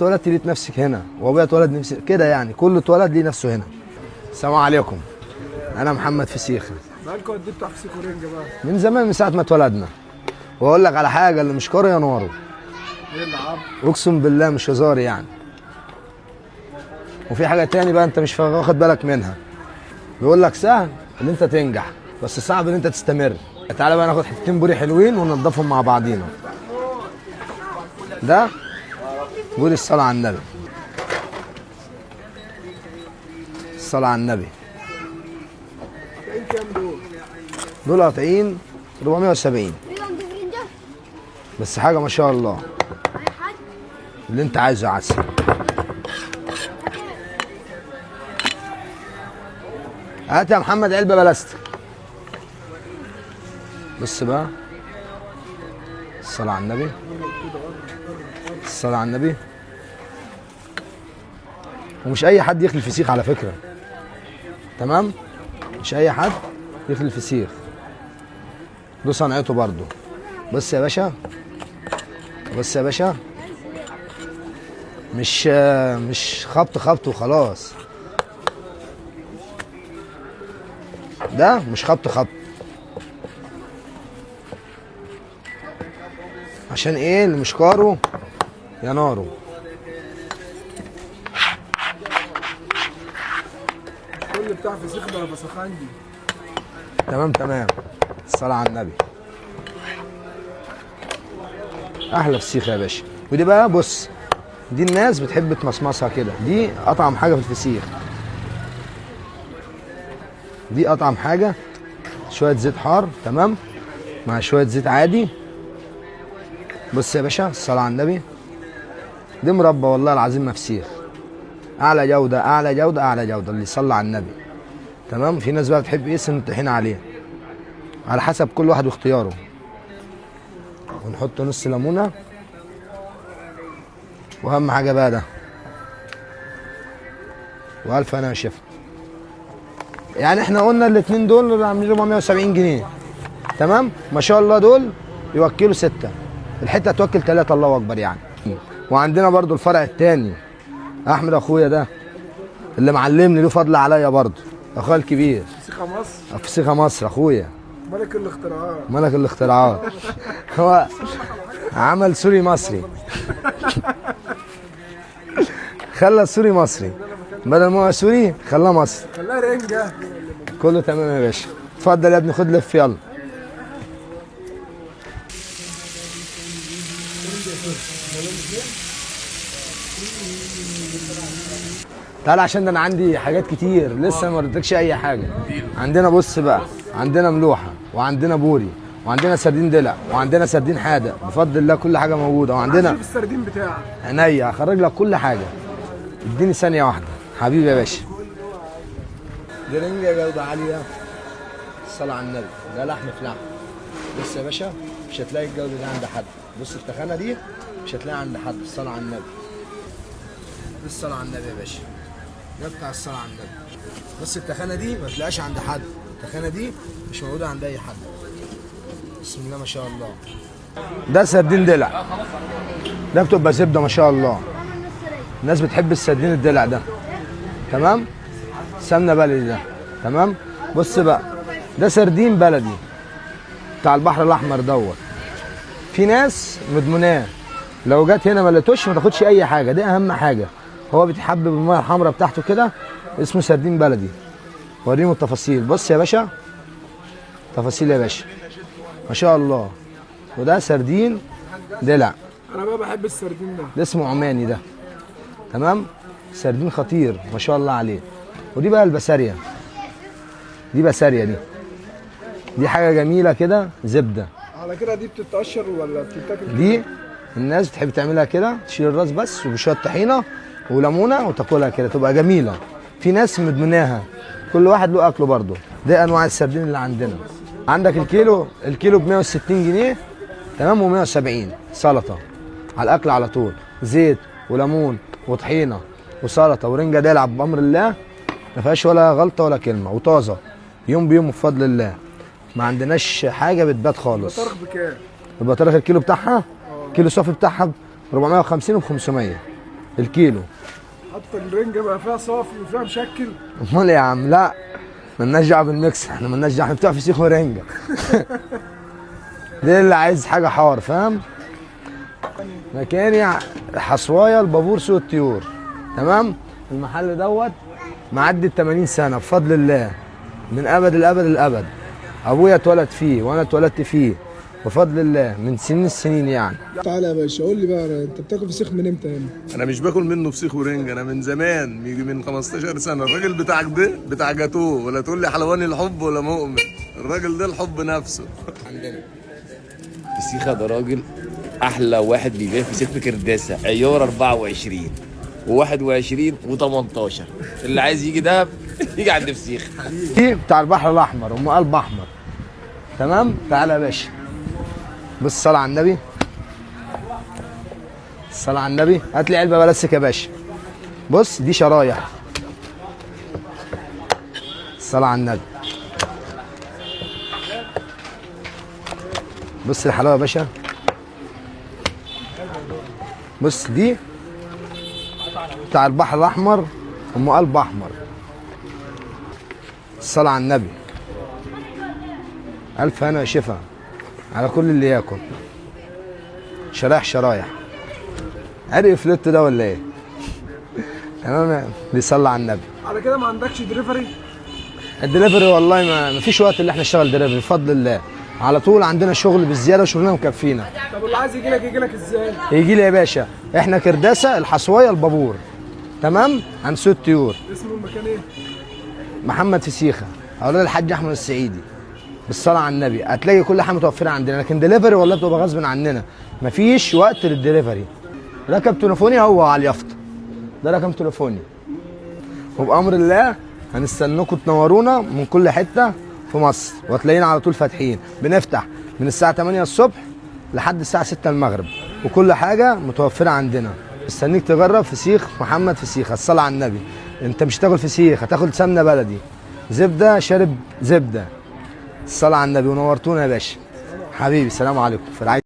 اتولدت لقيت نفسك هنا، وابويا اتولد نفسي كده، يعني كل اتولد ليه نفسه هنا. السلام عليكم، انا محمد فسيخه. بقالكم قد ايه بتاع فسيخ ورنجه بقى؟ من زمان، من ساعه ما اتولدنا. واقول لك على حاجه، اللي مش كاره يا ناره. ايه اللي عم؟ اقسم بالله مش هزار يعني. وفي حاجه تاني بقى انت مش واخد بالك منها. بيقول لك سهل ان انت تنجح، بس صعب ان انت تستمر. تعالى بقى ناخد حتتين بوري حلوين وننضفهم مع بعضينا. ده بوري الصلاه على النبي. الصلاه على النبي. قاطعين كام دول؟ دول قاطعين 470. بس حاجه ما شاء الله، اللي انت عايزه يا عسل. هات يا محمد علبه بلاستيك. بص بقى، الصلاة على النبي، الصلاة على النبي. ومش أي حد يخلي الفسيخ على فكرة، تمام؟ مش أي حد يخلي الفسيخ، ده صنعته برضه. بص يا باشا، بص يا باشا، مش خبط وخلاص. ده مش خبط. عشان ايه؟ اللي مش كاره يا ناره. كل بتاع فسيخ بقى فسخندي. تمام. الصلاة على النبي. احلى فسيخ يا باشا. ودي بقى بص، دي الناس بتحب تمصمصها كده، دي اطعم حاجه في الفسيخ. دي اطعم حاجه. شويه زيت حار، تمام، مع شويه زيت عادي. بص يا باشا، الصلاه على النبي. دي مربى والله العظيم ما فسيخ. اعلى جوده اعلى جوده اعلى جوده، اللي يصلي على النبي. تمام. في ناس بقى بتحب ايه؟ سن الطحينه عليه، على حسب كل واحد واختياره. ونحط نص ليمونه. واهم حاجه بقى ده، والف انا شايف. يعني احنا قلنا الاثنين دول عاملين 470 جنيه، تمام. ما شاء الله دول يوكلوا 6، الحته توكل 3، الله اكبر يعني. وعندنا برضو الفرع الثاني، احمد اخويا ده اللي معلمني، له فضل عليا برضو، اخويا الكبير. فسيخه مصر. فسيخه مصر اخويا، ملك الاختراعات. ملك الاختراعات. هو عمل سوري مصري. خلى السوري مصري، بدل ما هو سوري خلاه مصري. خلاها رنجه. كله تمام يا باشا. اتفضل يا ابني، خد لف يلا. تعالى عشان انا عندي حاجات كتير لسه ما وريتكش اي حاجه. عندنا بص بقى، عندنا ملوحه، وعندنا بوري، وعندنا سردين دلع، وعندنا سردين حادق، بفضل الله كل حاجه موجوده. وعندنا شوف السردين بتاعك. عينيا هخرج لك كل حاجه، اديني ثانيه واحده حبيبي يا باشا. دي رنجه جوده عاليه، الصلاه على النبي. ده لحم في لحم. بص يا باشا، مش هتلاقي الجوده دي عند حد. بص التخانه دي مش هتلاقيها عند حد، الصلاه على النبي. دي الصلاه على النبي يا باشا، ده بتاع الصلاه على النبي. بص التخانه دي ما تلاقيهاش عند حد، التخانه دي مش موجوده عند اي حد. بسم الله ما شاء الله. ده سردين دلع، ده بتبقى زبده ما شاء الله. الناس بتحب السردين الدلع ده، تمام. سمنه بلدي ده، تمام. بص بقى، ده سردين بلدي بتاع البحر الاحمر دوت. في ناس مدمناه، لو جت هنا ما لقيتوش ما تاخدش اي حاجه، دي اهم حاجه. هو بيتحبب بالميه الحمراء بتاعته كده، اسمه سردين بلدي. وريهم التفاصيل. بص يا باشا، تفاصيل يا باشا ما شاء الله. وده سردين دلع. انا بقى بحب السردين ده اسمه عماني ده، تمام. سردين خطير ما شاء الله عليه. ودي بقى البسارية، دي بسارية، دي حاجة جميلة كده، زبدة. على كده دي بتتقشر ولا بتتاكل؟ دي الناس بتحب تعملها كده، تشيل الراس بس وبشوية طحينة وليمونة وتاكلها كده، تبقى جميلة. في ناس مدمناها، كل واحد له أكله برضه. دي أنواع السردين اللي عندنا. عندك الكيلو ب 160 جنيه، تمام، و170 سلطة على الأكل على طول، زيت وليمون وطحينة وسلطة ورنجة دلع بأمر الله، ما فيهاش ولا غلطة ولا كلمة، وطازة يوم بيوم بفضل الله. ما عندناش حاجة بتبات خالص. البطارخ بكام؟ البطارخ الكيلو بتاعها، كيلو صافي بتاعها ب 450 و ب 500. الكيلو. حتى الرنجه بقى فيها صافي وفيها مشكل. امال يا عم؟ لا مالناش دعوه بالميكس، احنا مالناش دعوه، احنا بتوع فسيخ ورنجه. ده اللي عايز حاجه حار، فاهم؟ مكاني حصوايه البابور سوق الطيور، تمام؟ المحل دوت معدي ال 80 سنه بفضل الله، من ابد الابد الابد. ابويا اتولد فيه وانا اتولدت فيه بفضل الله من سنين السنين يعني. تعالى يا باشا قول لي بقى، انت بتاكل فسيخ من امتى هنا؟ انا مش باكل منه فسيخ ورنج، انا من زمان، يجي من 15 سنه. الراجل بتاعك ده بتاع جاتوه، ولا تقول لي حلواني الحب ولا مؤمن. الراجل ده الحب نفسه. فسيخة ده راجل احلى واحد بيبيع فسيخ في كرداسه، عيار 24 و21 و18. اللي عايز يجي دهب يجي عند فسيخ. دي بتاع البحر الاحمر، ام قلب احمر، تمام؟ تعالى يا باشا، بص صلاه على النبي، الصلاه على النبي. هات لي علبه بلاستيك يا باشا. بص دي شرايح، الصلاه على النبي. بص الحلاوه يا باشا، بص دي بتاع البحر الاحمر، ام قلب احمر، الصلاه على النبي. الف هنا وشفا على كل اللي ياكل. شرايح شرايح، عرق فلت ده ولا ايه؟ تمام، بيصلي على النبي. على كده ما عندكش دليفري؟ الدليفري والله ما فيش وقت اللي احنا نشتغل دليفري بفضل الله، على طول عندنا شغل بالزياده وشغلنا مكفينا. طب اللي عايز يجي لك ازاي؟ يجي لي يا باشا، احنا كرداسه الحصوايه البابور، تمام؟ عند سوق الطيور. اسمه المكان ايه؟ محمد فسيخه، اولاد الحاج احمد السعيدي. بالصلاه على النبي هتلاقي كل حاجه متوفره عندنا، لكن دليفري والله بتبقى غصب عننا، مفيش وقت للدليفري. رقم تليفوني هو على اليافطه، ده رقم تليفوني، وبامر الله هنستناكم تنورونا من كل حته في مصر، وهتلاقينا على طول فاتحين. بنفتح من الساعه 8 الصبح لحد الساعه 6 المغرب، وكل حاجه متوفره عندنا. مستنيك تجرب فسيخ محمد فسيخه. الصلاه على النبي. انت مش هتاكل فسيخ، هتاكل سمنه بلدي، زبده شارب زبده. الصلاه على النبي. ونورتونا يا باشا حبيبي. السلام عليكم. في رعاية